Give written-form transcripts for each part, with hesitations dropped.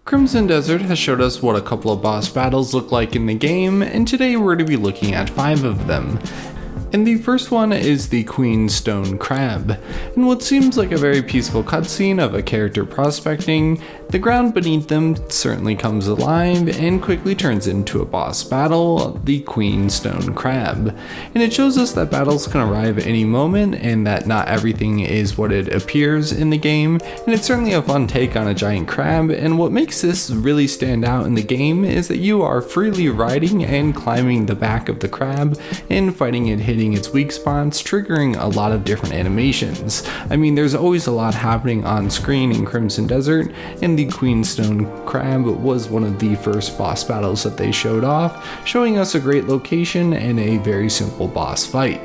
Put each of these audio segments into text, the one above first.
Crimson Desert has showed us what a couple of boss battles look like in the game, and today we're going to be looking at 5 of them. And the first one is the Queen Stone Crab. In what seems like a very peaceful cutscene of a character prospecting, the ground beneath them certainly comes alive and quickly turns into a boss battle, the Queen Stone Crab. And it shows us that battles can arrive at any moment and that not everything is what it appears in the game, and it's certainly a fun take on a giant crab, and what makes this really stand out in the game is that you are freely riding and climbing the back of the crab and fighting it, hitting its weak spots, triggering a lot of different animations. I mean, there's always a lot happening on screen in Crimson Desert, and the Queen Stone Crab was one of the first boss battles that they showed off, showing us a great location and a very simple boss fight.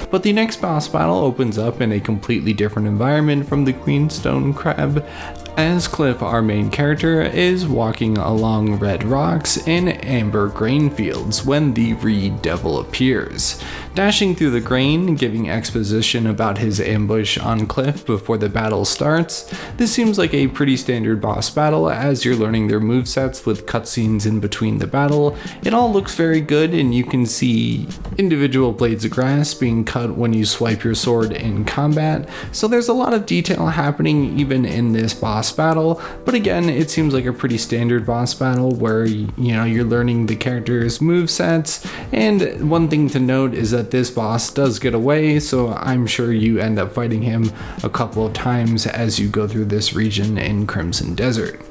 But the next boss battle opens up in a completely different environment from the Queen Stone Crab, as Cliff, our main character, is walking along red rocks in amber grain fields when the Reed Devil appears. Dashing through the grain, giving exposition about his ambush on Cliff before the battle starts, this seems like a pretty standard boss battle as you're learning their movesets with cutscenes in between the battle. It all looks very good, and you can see individual blades of grass being cut when you swipe your sword in combat, so there's a lot of detail happening even in this boss battle. But again, it seems like a pretty standard boss battle where you're learning the character's movesets, and one thing to note is that this boss does get away, so I'm sure you end up fighting him a couple of times as you go through this region in Crimson Desert.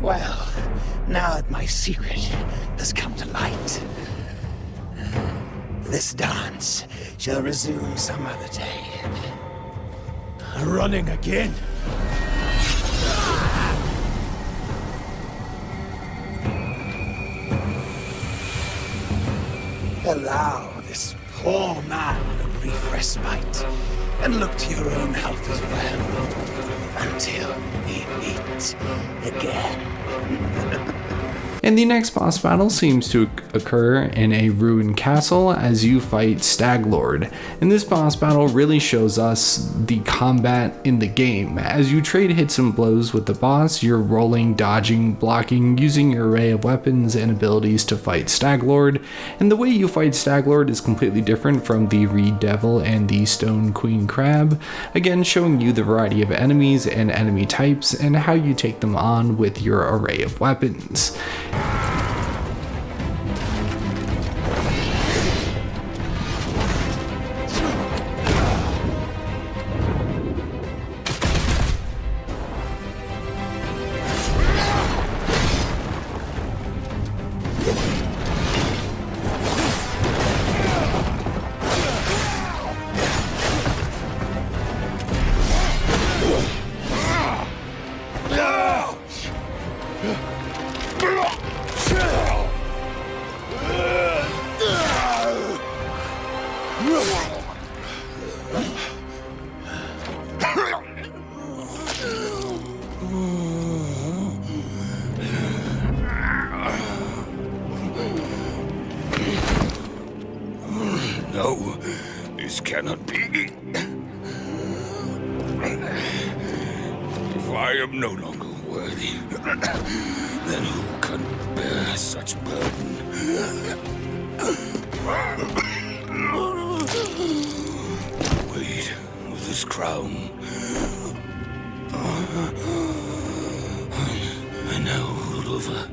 Well, now that my secret has come to light, this dance shall resume some other day. Running again? Allow this poor man a brief respite, and look to your own health as well, until we meet again. And the next boss battle seems to occur in a ruined castle as you fight Staglord. And this boss battle really shows us the combat in the game. As you trade hits and blows with the boss, you're rolling, dodging, blocking, using your array of weapons and abilities to fight Staglord. And the way you fight Staglord is completely different from the Reed Devil and the Stone Queen Crab, again showing you the variety of enemies and enemy types and how you take them on with your array of weapons. No, this cannot be. If I am no longer worthy, then who can bear such burden? Weight of this crown. I now rule over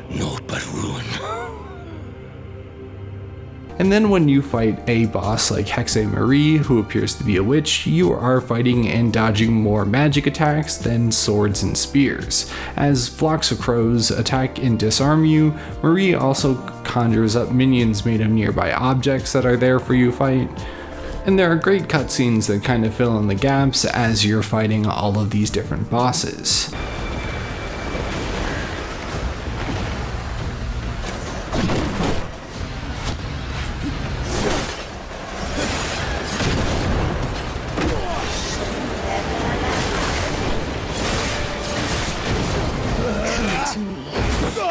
naught but ruin. And then when you fight a boss like Hexe Marie, who appears to be a witch, you are fighting and dodging more magic attacks than swords and spears. As flocks of crows attack and disarm you, Marie also conjures up minions made of nearby objects that are there for you to fight. And there are great cutscenes that kind of fill in the gaps as you're fighting all of these different bosses.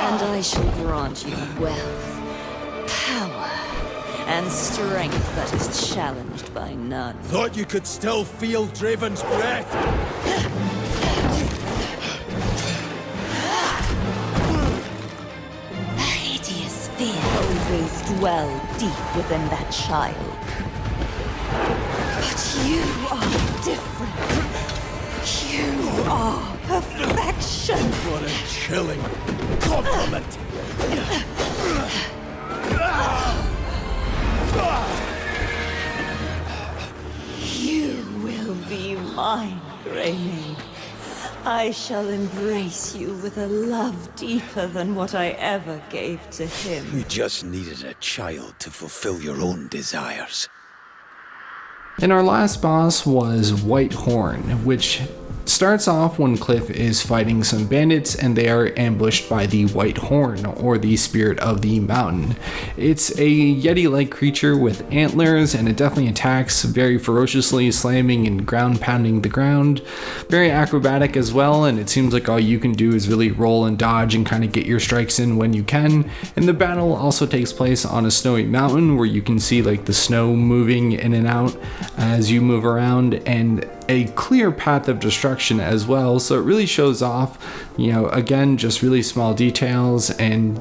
And I shall grant you wealth, power, and strength that is challenged by none. Thought you could still feel Draven's breath? A hideous fear always dwelled deep within that child. But you are different. You are perfection. What a chilling compliment. You will be mine, Grey Maid. I shall embrace you with a love deeper than what I ever gave to him. You just needed a child to fulfill your own desires. And our last boss was Whitehorn, which starts off when Cliff is fighting some bandits and they are ambushed by the White Horn, or the spirit of the mountain. It's a yeti-like creature with antlers, and it definitely attacks very ferociously, slamming and ground pounding the ground. Very acrobatic as well, and it seems like all you can do is really roll and dodge and kind of get your strikes in when you can. And the battle also takes place on a snowy mountain where you can see like the snow moving in and out as you move around, and a clear path of destruction as well. So it really shows off, you know, again, just really small details, and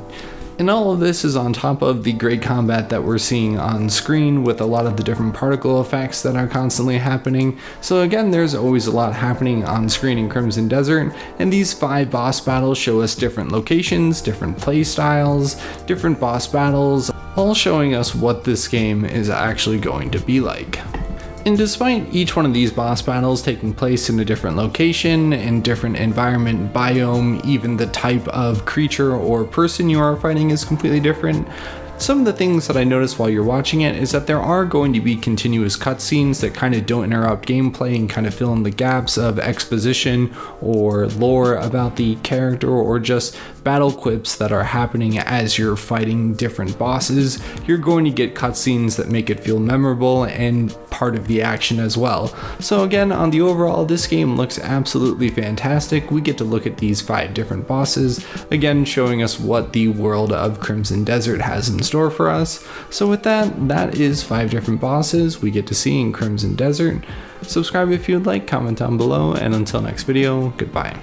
all of this is on top of the great combat that we're seeing on screen with a lot of the different particle effects that are constantly happening. So again, there's always a lot happening on screen in Crimson Desert, and these 5 boss battles show us different locations, different play styles, different boss battles, all showing us what this game is actually going to be like. And despite each one of these boss battles taking place in a different location, and different environment, biome, even the type of creature or person you are fighting is completely different, some of the things that I noticed while you're watching it is that there are going to be continuous cutscenes that kind of don't interrupt gameplay and kind of fill in the gaps of exposition or lore about the character, or just battle quips that are happening as you're fighting different bosses. You're going to get cutscenes that make it feel memorable and part of the action as well. So again, on the overall, this game looks absolutely fantastic. We get to look at these 5 different bosses, again showing us what the world of Crimson Desert has in store for us. So with that is 5 different bosses we get to see in Crimson Desert. Subscribe if you'd like, comment down below, and until next video, goodbye.